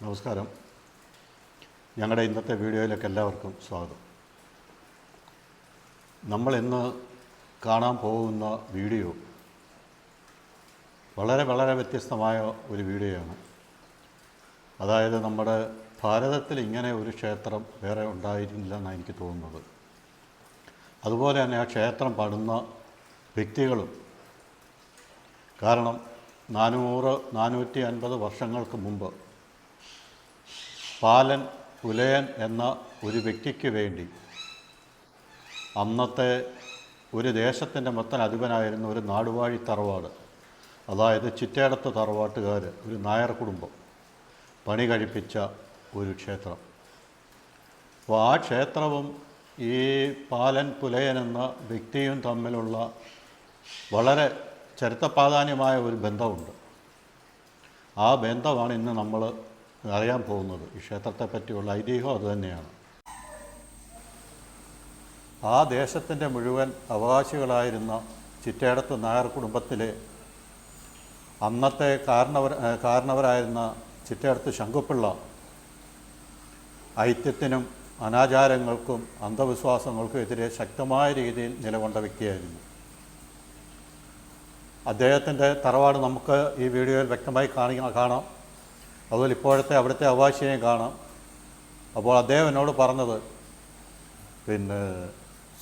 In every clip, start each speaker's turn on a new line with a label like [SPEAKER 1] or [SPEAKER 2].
[SPEAKER 1] നമസ്കാരം. ഞങ്ങളുടെ ഇന്നത്തെ വീഡിയോയിലേക്ക് എല്ലാവർക്കും സ്വാഗതം. നമ്മൾ ഇന്ന് കാണാൻ പോകുന്ന വീഡിയോ വളരെ വ്യത്യസ്തമായ ഒരു വീഡിയോയാണ്. അതായത് നമ്മുടെ ഭാരതത്തിൽ ഇങ്ങനെ ഒരു ക്ഷേത്രം വേറെ ഉണ്ടായിരുന്നില്ല എന്നാണ് എനിക്ക് തോന്നുന്നത്. അതുപോലെ തന്നെ ആ ക്ഷേത്രം പണിത വ്യക്തികളും. കാരണം 450 വർഷങ്ങൾക്ക് മുമ്പ് പാലൻ പുലയൻ എന്ന ഒരു വ്യക്തിക്ക് വേണ്ടി അന്നത്തെ ഒരു ദേശത്തിൻ്റെ മൊത്തം അധിപനായിരുന്ന ഒരു നാടുവാഴി തറവാട്, അതായത് ചിറ്റേടത്ത് തറവാട്ടുകാർ, ഒരു നായർ കുടുംബം പണി കഴിപ്പിച്ച ഒരു ക്ഷേത്രം. അപ്പോൾ ആ ക്ഷേത്രവും ഈ പാലൻ പുലയൻ എന്ന വ്യക്തിയും തമ്മിലുള്ള വളരെ ചരിത്ര പ്രാധാന്യമായ ഒരു ബന്ധമുണ്ട്. ആ ബന്ധമാണ് ഇന്ന് നമ്മൾ അറിയാൻ പോകുന്നത്. ഈ ക്ഷേത്രത്തെ പറ്റിയുള്ള ഐതിഹ്യം അതുതന്നെയാണ്. ആ ദേശത്തിൻ്റെ മുഴുവൻ അവകാശികളായിരുന്ന ചിറ്റേടത്ത് നായർ കുടുംബത്തിലെ അന്നത്തെ കാരണവരായിരുന്ന ചിറ്റേടത്ത് ശങ്കുപിള്ള ഐത്യത്തിനും അനാചാരങ്ങൾക്കും അന്ധവിശ്വാസങ്ങൾക്കും എതിരെ ശക്തമായ രീതിയിൽ നിലകൊണ്ട വ്യക്തിയായിരുന്നു. അദ്ദേഹത്തിൻ്റെ തറവാട് നമുക്ക് ഈ വീഡിയോയിൽ വ്യക്തമായി കാണാം. അതുപോലെ ഇപ്പോഴത്തെ അവിടുത്തെ അവകാശിയെയും കാണാം. അപ്പോൾ അദ്ദേഹം എന്നോട് പറഞ്ഞത്,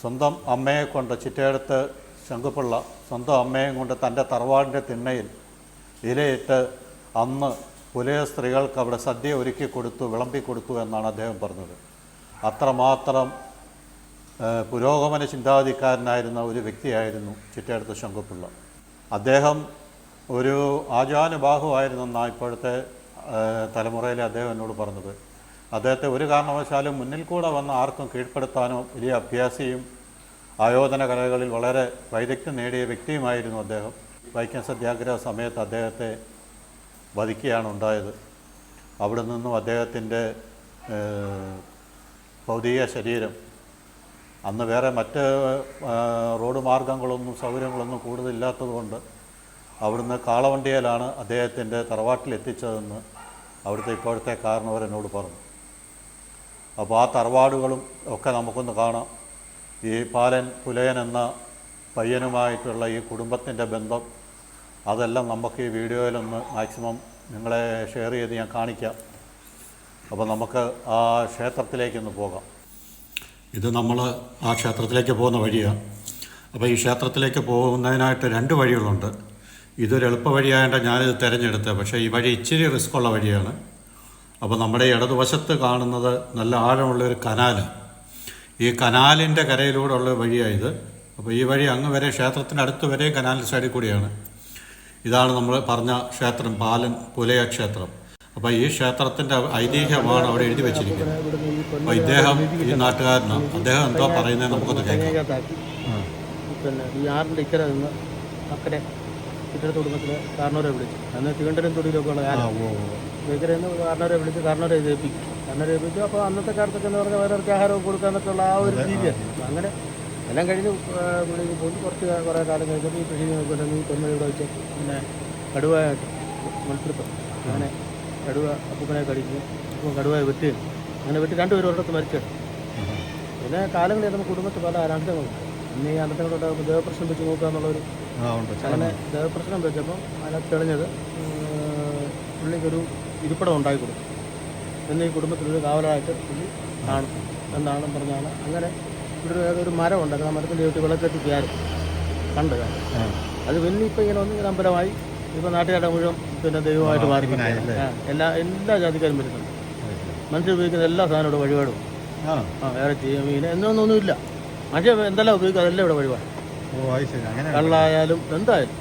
[SPEAKER 1] സ്വന്തം അമ്മയെ കൊണ്ട്, ചിറ്റേടത്ത് ശങ്കുപിള്ള സ്വന്തം അമ്മയും കൊണ്ട് തൻ്റെ തറവാടിൻ്റെ തിണ്ണയിൽ ഇലയിട്ട് അന്ന് പുലയ സ്ത്രീകൾക്ക് അവിടെ സദ്യ ഒരുക്കി കൊടുത്തു, വിളമ്പി കൊടുത്തു എന്നാണ് അദ്ദേഹം പറഞ്ഞത്. അത്രമാത്രം പുരോഗമന ചിന്താഗതിക്കാരനായിരുന്ന ഒരു വ്യക്തിയായിരുന്നു ചിറ്റേടത്ത് ശങ്കുപിള്ള. അദ്ദേഹം ഒരു ആചാനുബാഹുവായിരുന്നെന്നാണ് ഇപ്പോഴത്തെ തലമുറയിലെ അദ്ദേഹം എന്നോട് പറഞ്ഞത്. അദ്ദേഹത്തെ ഒരു കാരണവശാലും മുന്നിൽ കൂടെ വന്ന ആർക്കും കീഴ്പ്പെടുത്താനോ, വലിയ അഭ്യാസിയും ആയോധന കലകളിൽ വളരെ വൈദഗ്ധ്യം നേടിയ വ്യക്തിയുമായിരുന്നു അദ്ദേഹം. വൈക്കം സത്യാഗ്രഹ സമയത്ത് അദ്ദേഹത്തെ വധിക്കുകയാണ് ഉണ്ടായത്. അവിടെ നിന്നും അദ്ദേഹത്തിൻ്റെ ഭൗതിക ശരീരം, അന്ന് വേറെ മറ്റ് റോഡ് മാർഗങ്ങളൊന്നും സൗകര്യങ്ങളൊന്നും കൂടുതലില്ലാത്തതുകൊണ്ട് അവിടുന്ന് കാളവണ്ടിയിലാണ് അദ്ദേഹത്തിൻ്റെ തറവാട്ടിലെത്തിച്ചതെന്ന് അവിടുത്തെ ഇപ്പോഴത്തെ കാരണവരെന്നോട് പറഞ്ഞു. അപ്പോൾ ആ തറവാടുകളും ഒക്കെ നമുക്കൊന്ന് കാണാം. ഈ പാലൻ പുലയൻ എന്ന പയ്യനുമായിട്ടുള്ള ഈ കുടുംബത്തിൻ്റെ ബന്ധം, അതെല്ലാം നമുക്ക് ഈ വീഡിയോയിലൊന്ന് മാക്സിമം നിങ്ങളെ ഷെയർ ചെയ്ത് ഞാൻ കാണിക്കാം. അപ്പോൾ നമുക്ക് ആ ക്ഷേത്രത്തിലേക്കൊന്ന് പോകാം. ഇത് നമ്മൾ ആ ക്ഷേത്രത്തിലേക്ക് പോകുന്ന വഴിയാണ്. അപ്പോൾ ഈ ക്ഷേത്രത്തിലേക്ക് പോകുന്നതിനായിട്ട് 2 വഴികളുണ്ട്. ഇതൊരു എളുപ്പ വഴിയായതുകൊണ്ട് ഞാനിത് തിരഞ്ഞെടുത്തത്. പക്ഷേ ഈ വഴി ഇച്ചിരി റിസ്ക്കുള്ള വഴിയാണ്. അപ്പോൾ നമ്മുടെ ഇടതുവശത്ത് കാണുന്നത് നല്ല ആഴമുള്ളൊരു കനാല്. ഈ കനാലിൻ്റെ കരയിലൂടെ ഉള്ള വഴിയായത്. അപ്പോൾ ഈ വഴി അങ്ങ് വരെ, ക്ഷേത്രത്തിൻ്റെ അടുത്ത് വരെ കനാലിൻ്റെ സൈഡിൽ കൂടിയാണ്. ഇതാണ് നമ്മൾ പറഞ്ഞ ക്ഷേത്രം, പാലൻ പുലയ ക്ഷേത്രം. അപ്പോൾ ഈ ക്ഷേത്രത്തിൻ്റെ ഐതിഹ്യമാണ് അവിടെ എഴുതി വെച്ചിരിക്കുന്നത്. അപ്പോൾ ഇദ്ദേഹം ഈ നാട്ടുകാരനാണ്. അദ്ദേഹം എന്തോ പറയുന്നത് നമുക്കൊന്ന് കേൾക്കാം.
[SPEAKER 2] പിന്നെ ഈ ആറിൻ്റെ ഇക്കര നിന്ന് അക്കരെ ചിറ്റേടത്ത് കുടുംബത്തിലെ കാരണവരെ വിളിച്ചു. അന്ന് തീണ്ടലും തൊടിയിലൊക്കെ ഉള്ള കാലം. ഇക്കരെ നിന്ന് കാരണവരെ വിളിച്ച് കാരണവരെ ഏൽപ്പിച്ചു. അപ്പോൾ അന്നത്തെ കാലത്തൊക്കെ എന്ന് പറഞ്ഞാൽ വേറൊക്കെ ആഹാരമൊക്കെ കൊടുക്കാന്നൊക്കെയുള്ള ആ ഒരു രീതിയായിരുന്നു. അപ്പോൾ അങ്ങനെ എല്ലാം കഴിഞ്ഞ് പുള്ളിക്ക് പോയി കുറേ കാലം കഴിഞ്ഞപ്പോൾ ഈ കൃഷി നോക്കിയിട്ട് ഈ പൊന്മഴയുടെ വെച്ച് പിന്നെ കടുവായിട്ട് മത്സരപ്പം അങ്ങനെ കടുവ അപ്പൂപ്പനെ കടിക്കും. അപ്പം കടുവയെ വെട്ടി, അങ്ങനെ വെട്ടി 2 പേരും ഒരിടത്ത് മരിച്ചിടും. പിന്നെ കാലങ്ങളിൽ നമുക്ക് കുടുംബത്തിൽ പല അനർത്ഥങ്ങളുണ്ട്. ഇന്ന് ഈ അനർത്ഥങ്ങളുടെ ദേവപ്രശ്നം വെച്ച് നോക്കുക എന്നുള്ളൊരു, അങ്ങനെ ദേവപ്രശ്നം വെച്ചപ്പം അതിനകത്ത് തെളിഞ്ഞത് പുള്ളിക്കൊരു ഇരിപ്പിടം ഉണ്ടാക്കി കൊടുക്കും എന്ന് ഈ കുടുംബത്തിലൊരു കാവലായിട്ട് പുള്ളി കാണും എന്നാണ് പറഞ്ഞാണ്. അങ്ങനെ ഇവിടെ ഒരു മരം ഉണ്ടാക്കുക, ആ മരത്തിൻ്റെ ചുറ്റി വിളക്കെത്തി കയറും കണ്ട്. അത് പിന്നെ ഇപ്പം ഇങ്ങനെ ഒന്ന് അമ്പലമായി. ഇപ്പോൾ നാട്ടുകാരുടെ മുഴുവൻ പിന്നെ ദൈവമായിട്ട് മാറി. എല്ലാ ജാതിക്കാരും വരുന്നുണ്ട്. മനുഷ്യർ ഉപയോഗിക്കുന്ന എല്ലാ സാധനവും ഇവിടെ വഴിപാടും. ഇറച്ചി, മീൻ എന്നൊന്നുമില്ല. മനുഷ്യർ എന്തെല്ലാം ഉപയോഗിക്കുക അതെല്ലാം ഇവിടെ വഴിപാട്. കള്ളായാലും എന്തായാലും.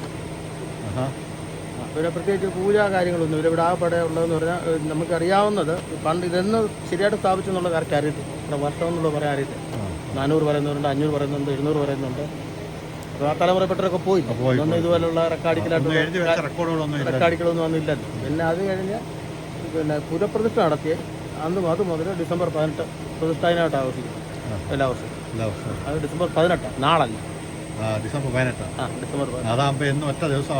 [SPEAKER 2] പിന്നെ പ്രത്യേകിച്ച് പൂജാ കാര്യങ്ങളൊന്നും ഇല്ല ഇവിടെ. ആ പട ഉള്ളതെന്ന് പറഞ്ഞാൽ നമുക്കറിയാവുന്നത് പണ്ട് ഇതെന്ന് ശരിയായിട്ട് സ്ഥാപിച്ചെന്നുള്ള കറക്റ്റ് അറിയത്തില്ല. ഇത്ര വർഷം എന്നുള്ളത് പറയാൻ അറിയത്തില്ല. 400 പറയുന്നവരുണ്ട്, 500 പറയുന്നുണ്ട്, 700 പറയുന്നുണ്ട്. അപ്പോൾ ആ തലമുറപ്പെട്ടവരൊക്കെ പോയി. ഒന്നും ഇതുപോലുള്ള റെക്കാർഡികളൊന്നും ഒന്നും ഇല്ലല്ലോ. പിന്നെ അത് കഴിഞ്ഞ് പിന്നെ പുനഃപ്രതിഷ്ഠ നടത്തിയ അത് മുതൽ ഡിസംബർ 18 പ്രതിഷ്ഠാദിനമായിട്ട് ആഘോഷിക്കും എല്ലാ വർഷവും. അത് ഡിസംബർ 18 നാളല്ല,
[SPEAKER 1] ഡിസംബർ 18.
[SPEAKER 2] ഡിസംബർ 18
[SPEAKER 1] അതാകുമ്പോൾ എന്നും ഒറ്റ ദിവസം.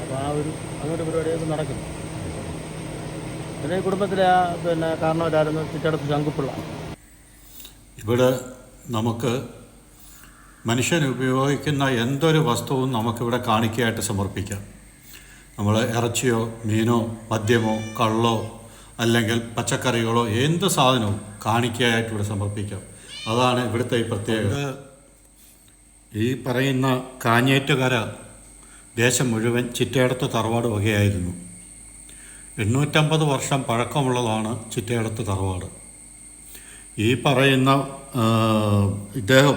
[SPEAKER 1] അപ്പോൾ ആ ഒരു അങ്ങോട്ട് പരിപാടിയൊക്കെ നടക്കുന്നു.
[SPEAKER 2] പിന്നെ പ്രത്യേകിച്ച് പൂജാ കാര്യങ്ങളൊന്നും ഇവിടെ ഇവിടെ ആ പട ഉള്ളതെന്ന് പറഞ്ഞാൽ നമുക്ക് അറിയാവുന്നത് പണ്ട് ഇതെന്ന് ശരിയായിട്ട് സ്ഥാപിച്ചെന്നുള്ള കറക്റ്റ് അറിയത്തില്ല. വർഷം എന്നുള്ളത് പറയാൻ അറിയത്തില്ല. പിന്നെ അത് കഴിഞ്ഞ് പിന്നെ പുനഃപ്രതിഷ്ഠ നടത്തിയ പിന്നെ ഈ കുടുംബത്തിലെ പിന്നെ കാരണവരായിരുന്നു ചിറ്റടത്ത് ശങ്കുപ്പിള്ള.
[SPEAKER 1] ഇവിടെ നമുക്ക് മനുഷ്യൻ ഉപയോഗിക്കുന്ന എന്തൊരു വസ്തുവും നമുക്കിവിടെ കാണിക്കയായിട്ട് സമർപ്പിക്കാം. നമ്മൾ ഇറച്ചിയോ മീനോ മദ്യമോ കള്ളോ അല്ലെങ്കിൽ പച്ചക്കറികളോ എന്ത് സാധനവും കാണിക്കയായിട്ട് ഇവിടെ സമർപ്പിക്കാം. അതാണ് ഇവിടുത്തെ ഈ പ്രത്യേകത. ഈ പറയുന്ന കാഞ്ഞേറ്റുകര ദേശം മുഴുവൻ ചിറ്റയടത്ത് തറവാട് വകയായിരുന്നു. 850 വർഷം പഴക്കമുള്ളതാണ് ചിറ്റയടത്ത് തറവാട്. ഈ പറയുന്ന ഇദ്ദേഹം,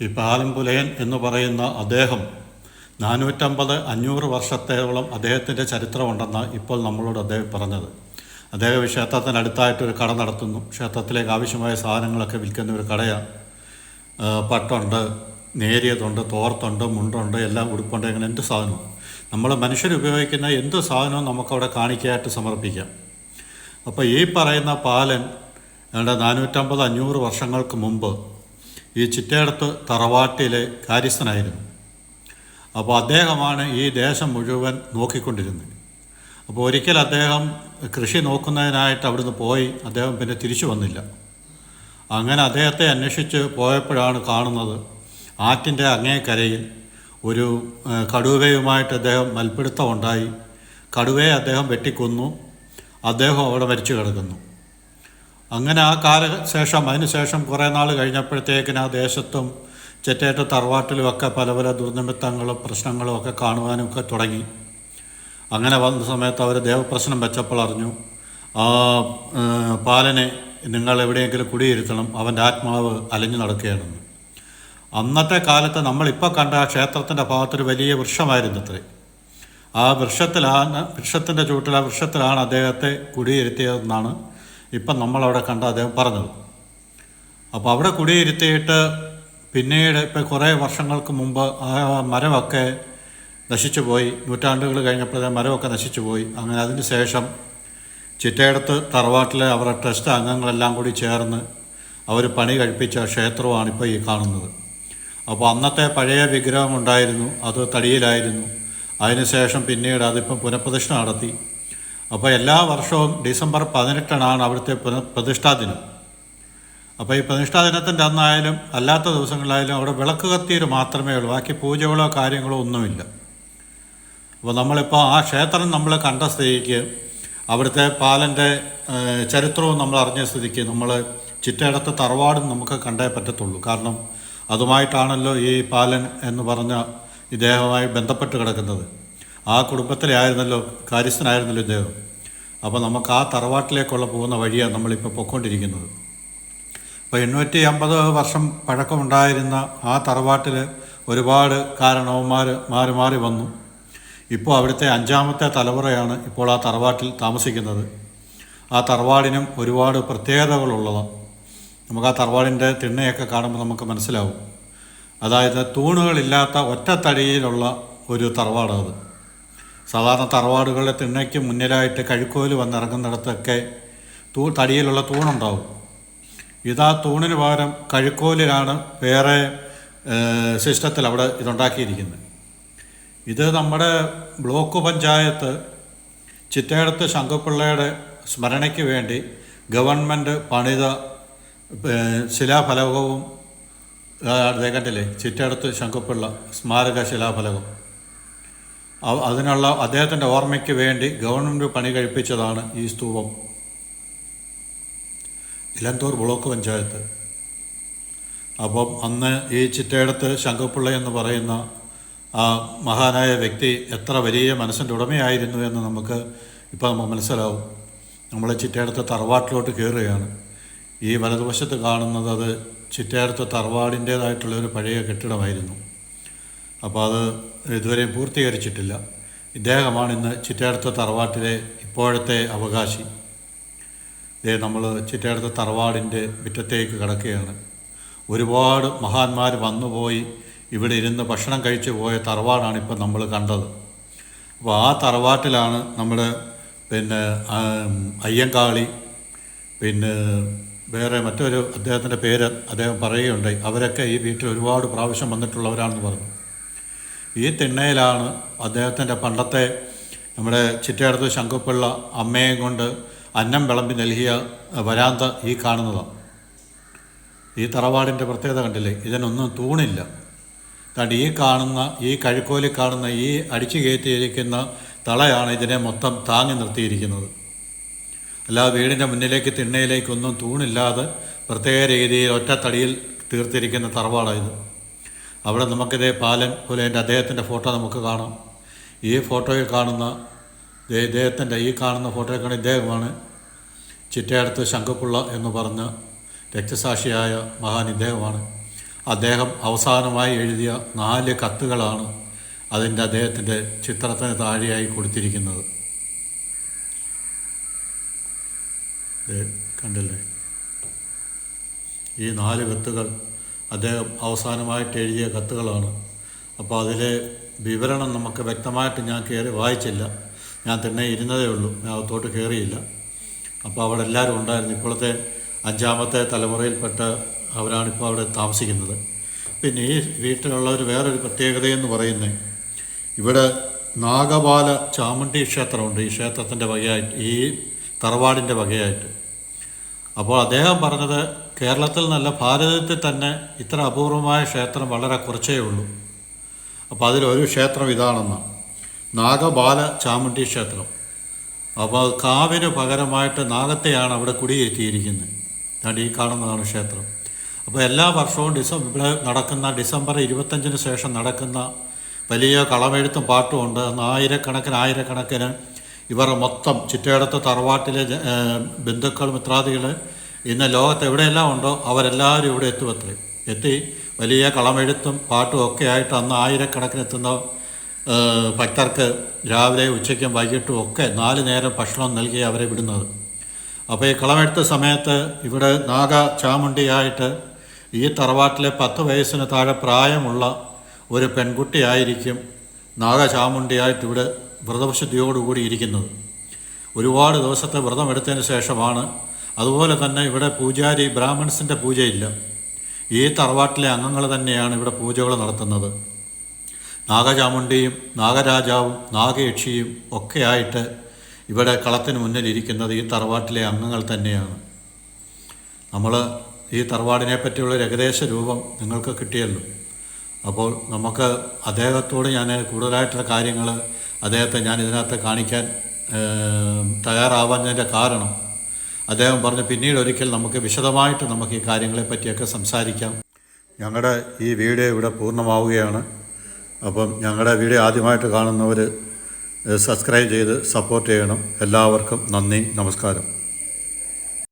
[SPEAKER 1] ഈ പാലംപുലയൻ എന്ന് പറയുന്ന അദ്ദേഹം 450-500 വർഷത്തോളം അദ്ദേഹത്തിൻ്റെ ചരിത്രമുണ്ടെന്ന് ഇപ്പോൾ നമ്മളോട് അദ്ദേഹം പറഞ്ഞത്. അദ്ദേഹം ഈ ക്ഷേത്രത്തിനടുത്തായിട്ടൊരു കട നടത്തുന്നു. ക്ഷേത്രത്തിലേക്ക് ആവശ്യമായ സാധനങ്ങളൊക്കെ വിൽക്കുന്ന ഒരു കടയാണ്. പട്ടുണ്ട്, നേരിയതുണ്ട്, തോർത്തുണ്ട്, മുണ്ടുണ്ട്, എല്ലാം ഉടുപ്പുണ്ട്, അങ്ങനെ എന്ത് സാധനവും നമ്മൾ മനുഷ്യർ ഉപയോഗിക്കുന്ന എന്ത് സാധനവും നമുക്കവിടെ കാണിക്കയായിട്ട് സമർപ്പിക്കാം. അപ്പോൾ ഈ പറയുന്ന പാലൻ 450-500 വർഷങ്ങൾക്ക് മുമ്പ് ഈ ചിറ്റയടത്ത് തറവാട്ടിലെ കാര്യസ്ഥനായിരുന്നു. അപ്പോൾ അദ്ദേഹമാണ് ഈ ദേശം മുഴുവൻ നോക്കിക്കൊണ്ടിരുന്നത്. അപ്പോൾ ഒരിക്കൽ അദ്ദേഹം കൃഷി നോക്കുന്നതിനായിട്ട് അവിടുന്ന് പോയി. അദ്ദേഹം പിന്നെ തിരിച്ചു വന്നില്ല. അങ്ങനെ അദ്ദേഹത്തെ അന്വേഷിച്ച് പോയപ്പോഴാണ് കാണുന്നത് ആറ്റിൻ്റെ അങ്ങേക്കരയിൽ ഒരു കടുവയുമായിട്ട് അദ്ദേഹം മൽപ്പിടുത്തമുണ്ടായി. കടുവയെ അദ്ദേഹം വെട്ടിക്കൊന്നു. അദ്ദേഹം അവിടെ മരിച്ചു കിടക്കുന്നു. അങ്ങനെ ആ അതിനുശേഷം കുറേ നാൾ കഴിഞ്ഞപ്പോഴത്തേക്കിന് ആ ദേശത്തും ചിറ്റയത്ത് തറവാട്ടിലുമൊക്കെ പല പല ദുർനിമിത്തങ്ങളും പ്രശ്നങ്ങളും ഒക്കെ കാണുവാനും ഒക്കെ തുടങ്ങി. അങ്ങനെ വന്ന സമയത്ത് അവർ ദേവപ്രശ്നം വെച്ചപ്പോൾ അറിഞ്ഞു ആ പാലനെ നിങ്ങൾ എവിടെയെങ്കിലും കുടിയിരുത്തണം, അവൻ്റെ ആത്മാവ് അലഞ്ഞു നടക്കുകയാണെന്ന്. അന്നത്തെ കാലത്ത് നമ്മളിപ്പോൾ കണ്ട ആ ക്ഷേത്രത്തിൻ്റെ ഭാഗത്തൊരു വലിയ വൃക്ഷമായിരുന്നു അത്രേ. ആ വൃക്ഷത്തിൻ്റെ ചുവട്ടിൽ ആ വൃക്ഷത്തിലാണ് അദ്ദേഹത്തെ കുടിയിരുത്തിയതെന്നാണ് ഇപ്പം നമ്മളവിടെ കണ്ട അദ്ദേഹം പറഞ്ഞത്. അപ്പോൾ അവിടെ കുടിയിരുത്തിയിട്ട് പിന്നീട് ഇപ്പോൾ കുറേ വർഷങ്ങൾക്ക് മുമ്പ് ആ മരമൊക്കെ നശിച്ചു പോയി. നൂറ്റാണ്ടുകൾ കഴിഞ്ഞപ്പോഴേ മരമൊക്കെ നശിച്ചു പോയി. അങ്ങനെ അതിന് ശേഷം ചിറ്റയടത്ത് തറവാട്ടിലെ അവരുടെ ട്രസ്റ്റ് അംഗങ്ങളെല്ലാം കൂടി ചേർന്ന് അവർ പണി കഴിപ്പിച്ച ക്ഷേത്രമാണ് ഇപ്പോൾ ഈ കാണുന്നത്. അപ്പോൾ അന്നത്തെ പഴയ വിഗ്രഹം ഉണ്ടായിരുന്നു, അത് തടിയിലായിരുന്നു. അതിനുശേഷം പിന്നീട് അതിപ്പം പുനഃപ്രതിഷ്ഠ നടത്തി. അപ്പോൾ എല്ലാ വർഷവും ഡിസംബർ 18 അവിടുത്തെ പ്രതിഷ്ഠാ ദിനം. അപ്പോൾ ഈ പ്രതിഷ്ഠാ ദിനത്തിൻ്റെ അന്നായാലും അല്ലാത്ത ദിവസങ്ങളിലായാലും അവിടെ വിളക്ക് കത്തിയിൽ മാത്രമേ ഉള്ളൂ, ബാക്കി പൂജകളോ കാര്യങ്ങളോ ഒന്നുമില്ല. അപ്പോൾ നമ്മളിപ്പോൾ ആ ക്ഷേത്രം നമ്മൾ കണ്ട സ്ഥിതിക്ക്, അവിടുത്തെ പാലൻ്റെ ചരിത്രവും നമ്മൾ അറിഞ്ഞ സ്ഥിതിക്ക് നമ്മൾ ചിറ്റയടത്ത് തറവാടും നമുക്ക് കണ്ടേ പറ്റത്തുള്ളൂ. കാരണം അതുമായിട്ടാണല്ലോ ഈ പാലൻ എന്ന് പറഞ്ഞ ഇദ്ദേഹവുമായി ബന്ധപ്പെട്ട് കിടക്കുന്നത്. ആ കുടുംബത്തിലെ ആയിരുന്നല്ലോ, കാര്യസ്ഥനായിരുന്നല്ലോ ഇദ്ദേഹം. അപ്പോൾ നമുക്ക് ആ തറവാട്ടിലേക്കുള്ള പോകുന്ന വഴിയാണ് നമ്മളിപ്പോൾ പൊയ്ക്കൊണ്ടിരിക്കുന്നത്. അപ്പോൾ 850 വർഷം പഴക്കമുണ്ടായിരുന്ന ആ തറവാട്ടിൽ ഒരുപാട് കാരണവന്മാർ മാറി മാറി വന്നു. ഇപ്പോൾ അവിടുത്തെ 5ാമത്തെ തലമുറയാണ് ഇപ്പോൾ ആ തറവാട്ടിൽ താമസിക്കുന്നത്. ആ തറവാടിനും ഒരുപാട് പ്രത്യേകതകളുള്ളതാണ്. നമുക്ക് ആ തറവാടിൻ്റെ തിണ്ണയൊക്കെ കാണുമ്പോൾ നമുക്ക് മനസ്സിലാവും. അതായത് തൂണുകളില്ലാത്ത ഒറ്റത്തടിയിലുള്ള ഒരു തറവാടാണ്. സാധാരണ തറവാടുകളുടെ തിണ്ണയ്ക്ക് മുന്നിലായിട്ട് കഴുക്കോല് വന്നിറങ്ങുന്നിടത്തൊക്കെ തടിയിലുള്ള തൂണുണ്ടാവും. ഇതാ തൂണിന് പകരം കഴുക്കോലിലാണ് വേറെ സിസ്റ്റത്തിൽ അവിടെ ഇതുണ്ടാക്കിയിരിക്കുന്നത്. ഇത് നമ്മുടെ ബ്ലോക്ക് പഞ്ചായത്ത് ചിറ്റയടത്ത് ശങ്കുപിള്ളയുടെ സ്മരണയ്ക്ക് വേണ്ടി ഗവൺമെൻറ് പണിത ശിലാഫലകവും കണ്ടില്ലേ, ചിറ്റയടത്ത് ശങ്കുപിള്ള സ്മാരക ശിലാഫലകം. അതിനുള്ള അദ്ദേഹത്തിൻ്റെ ഓർമ്മയ്ക്ക് വേണ്ടി ഗവൺമെൻറ് പണി കഴിപ്പിച്ചതാണ് ഈ സ്തൂപം. ഇലന്തൂർ ബ്ലോക്ക് പഞ്ചായത്ത്. അപ്പം അന്ന് ഈ ചിറ്റയടത്ത് ശങ്കുപിള്ള എന്ന് പറയുന്ന ആ മഹാനായ വ്യക്തി എത്ര വലിയ മനസ്സിൻ്റെ ഉടമയായിരുന്നു എന്ന് നമുക്ക് മനസ്സിലാവും. നമ്മൾ ചിറ്റയടത്ത് തറവാട്ടിലോട്ട് കയറുകയാണ്. ഈ വലതുവശത്ത് കാണുന്നത് അത് ചിറ്റയടത്ത് തറവാടിൻ്റേതായിട്ടുള്ളൊരു പഴയ കെട്ടിടമായിരുന്നു. അപ്പോൾ അത് ഇതുവരെയും പൂർത്തീകരിച്ചിട്ടില്ല. ഇദ്ദേഹമാണ് ഇന്ന് ചിറ്റയടത്ത് തറവാട്ടിലെ ഇപ്പോഴത്തെ അവകാശി. നമ്മൾ ചിറ്റയടത്ത് തറവാടിൻ്റെ മുറ്റത്തേക്ക് കിടക്കുകയാണ്. ഒരുപാട് മഹാന്മാർ വന്നുപോയി ഇവിടെ ഇരുന്ന് ഭക്ഷണം കഴിച്ചു പോയ തറവാടാണ് ഇപ്പം നമ്മൾ കണ്ടത്. അപ്പോൾ ആ തറവാട്ടിലാണ് നമ്മുടെ അയ്യങ്കാളി, വേറെ മറ്റൊരു അദ്ദേഹത്തിൻ്റെ പേര് അദ്ദേഹം പറയുകയുണ്ടായി. അവരൊക്കെ ഈ വീട്ടിൽ ഒരുപാട് പ്രാവശ്യം വന്നിട്ടുള്ളവരാണെന്ന് പറഞ്ഞു. ഈ തിണ്ണയിലാണ് അദ്ദേഹത്തിൻ്റെ പണ്ടത്തെ നമ്മുടെ ചിറ്റയടത്ത് ശങ്കുപിള്ള അമ്മയെ കൊണ്ട് അന്നം വിളമ്പി നൽകിയ വരാന്ത ഈ കാണുന്നതാണ്. ഈ തറവാടിൻ്റെ പ്രത്യേകത കണ്ടില്ലേ, ഇതിനൊന്നും തൂണില്ല. അതുകൊണ്ട് ഈ കാണുന്ന ഈ കഴുക്കോലിൽ കാണുന്ന ഈ അടിച്ചു കയറ്റിയിരിക്കുന്ന തളയാണ് ഇതിനെ മൊത്തം താങ്ങി നിർത്തിയിരിക്കുന്നത്. അല്ലാതെ വീടിൻ്റെ മുന്നിലേക്ക് തിണ്ണയിലേക്കൊന്നും തൂണില്ലാതെ പ്രത്യേക രീതിയിൽ ഒറ്റത്തടിയിൽ തീർത്തിരിക്കുന്ന തറവാടായത്. അവിടെ നമുക്കിതേ പാലൻ പുലേൻ്റെ അദ്ദേഹത്തിൻ്റെ ഫോട്ടോ നമുക്ക് കാണാം. ഈ ഫോട്ടോയിൽ കാണുന്ന ഇദ്ദേഹത്തിൻ്റെ ഈ കാണുന്ന ഫോട്ടോയിൽ കാണുന്ന ഇദ്ദേഹമാണ് ചിറ്റയടത്ത് ശങ്കുപിള്ള എന്ന് പറഞ്ഞ രക്തസാക്ഷിയായ മഹാൻ ഇദ്ദേഹമാണ്. അദ്ദേഹം അവസാനമായി എഴുതിയ 4 കത്തുകളാണ് അതിൻ്റെ അദ്ദേഹത്തിൻ്റെ ചിത്രത്തിന് താഴെയായി കൊടുത്തിരിക്കുന്നത്. കണ്ടില്ലേ, ഈ 4 കത്തുകൾ അദ്ദേഹം അവസാനമായിട്ട് എഴുതിയ കത്തുകളാണ്. അപ്പോൾ അതിലെ വിവരണം നമുക്ക് വ്യക്തമായിട്ട് ഞാൻ കയറി വായിച്ചില്ല. ഞാൻ തന്നെ ഇരുന്നതേ ഉള്ളൂ, ഞാൻ അകത്തോട്ട് കയറിയില്ല. അപ്പോൾ അവിടെ എല്ലാവരും ഉണ്ടായിരുന്നു. ഇപ്പോഴത്തെ 5ാമത്തെ തലമുറയിൽപ്പെട്ട അവരാണിപ്പോൾ അവിടെ താമസിക്കുന്നത്. പിന്നെ ഈ വീട്ടിലുള്ളവർ വേറൊരു പ്രത്യേകതയെന്ന് പറയുന്നത്, ഇവിടെ നാഗപാല ചാമുണ്ഡി ക്ഷേത്രമുണ്ട്. ഈ ക്ഷേത്രത്തിൻ്റെ വകയായിട്ട്, ഈ തറവാടിൻ്റെ വകയായിട്ട്. അപ്പോൾ അദ്ദേഹം പറഞ്ഞത് കേരളത്തിൽ നല്ല ഭാരതത്തിൽ തന്നെ ഇത്ര അപൂർവമായ ക്ഷേത്രം വളരെ കുറച്ചേ ഉള്ളൂ. അപ്പോൾ അതിലൊരു ക്ഷേത്രം ഇതാണെന്ന്, നാഗപാല ചാമുണ്ഡി ക്ഷേത്രം. അപ്പോൾ കാവിന് പകരമായിട്ട് നാഗത്തെയാണ് അവിടെ കുടിയിരുത്തിയിരിക്കുന്നത്. അതുകൊണ്ട് ഈ കാണുന്നതാണ് ക്ഷേത്രം. അപ്പോൾ എല്ലാ വർഷവും ഇവിടെ നടക്കുന്ന ഡിസംബർ 25-ന് ശേഷം നടക്കുന്ന വലിയ കളമെഴുത്തും പാട്ടും ഉണ്ട്. അന്ന് ആയിരക്കണക്കിന് ഇവർ മൊത്തം ചിറ്റയടത്ത് തറവാട്ടിലെ ബന്ധുക്കൾ മിത്രാദികൾ ഇന്ന് ലോകത്ത് എവിടെയെല്ലാം ഉണ്ടോ അവരെല്ലാവരും ഇവിടെ എത്തി വലിയ കളമെഴുത്തും പാട്ടും ഒക്കെ ആയിട്ട് അന്ന് ആയിരക്കണക്കിന് എത്തുന്ന ഭക്തർക്ക് രാവിലെ ഉച്ചയ്ക്കും വൈകിട്ടും ഒക്കെ 4 നേരം ഭക്ഷണം നൽകി അവരെ വിടുന്നത്. അപ്പോൾ ഈ കളമെഴുത്ത് സമയത്ത് ഇവിടെ നാഗ ചാമുണ്ടിയായിട്ട് ഈ തറവാട്ടിലെ 10 വയസ്സിന് താഴെ പ്രായമുള്ള ഒരു പെൺകുട്ടിയായിരിക്കും നാഗചാമുണ്ടിയായിട്ട് ഇവിടെ വ്രതശുദ്ധിയോടുകൂടി ഇരിക്കുന്നത്. ഒരുപാട് ദിവസത്തെ വ്രതമെടുത്തതിന് ശേഷമാണ്. അതുപോലെ തന്നെ ഇവിടെ പൂജാരി ബ്രാഹ്മൺസിൻ്റെ പൂജയില്ല. ഈ തറവാട്ടിലെ അംഗങ്ങൾ തന്നെയാണ് ഇവിടെ പൂജകൾ നടത്തുന്നത്. നാഗചാമുണ്ടിയും നാഗരാജാവും നാഗയക്ഷിയും ഒക്കെയായിട്ട് ഇവിടെ കളത്തിന് മുന്നിലിരിക്കുന്നത് ഈ തറവാട്ടിലെ അംഗങ്ങൾ തന്നെയാണ്. നമ്മൾ ഈ തറവാടിനെ പറ്റിയുള്ളൊരു ഏകദേശ രൂപം നിങ്ങൾക്ക് കിട്ടിയല്ലോ. അപ്പോൾ നമുക്ക് അദ്ദേഹത്തോട് ഞാൻ കൂടുതലായിട്ടുള്ള കാര്യങ്ങൾ അദ്ദേഹത്തെ ഞാൻ ഇതിനകത്ത് കാണിക്കാൻ തയ്യാറാവാഞ്ഞതിൻ്റെ കാരണം അദ്ദേഹം പറഞ്ഞു പിന്നീട് ഒരിക്കൽ നമുക്ക് വിശദമായിട്ട് നമുക്ക് ഈ കാര്യങ്ങളെ പറ്റിയൊക്കെ സംസാരിക്കാം. ഞങ്ങളുടെ ഈ വീഡിയോ ഇവിടെ പൂർണ്ണമാവുകയാണ്. അപ്പം ഞങ്ങളുടെ വീഡിയോ ആദ്യമായിട്ട് കാണുന്നവർ സബ്സ്ക്രൈബ് ചെയ്ത് സപ്പോർട്ട് ചെയ്യണം. എല്ലാവർക്കും നന്ദി, നമസ്കാരം.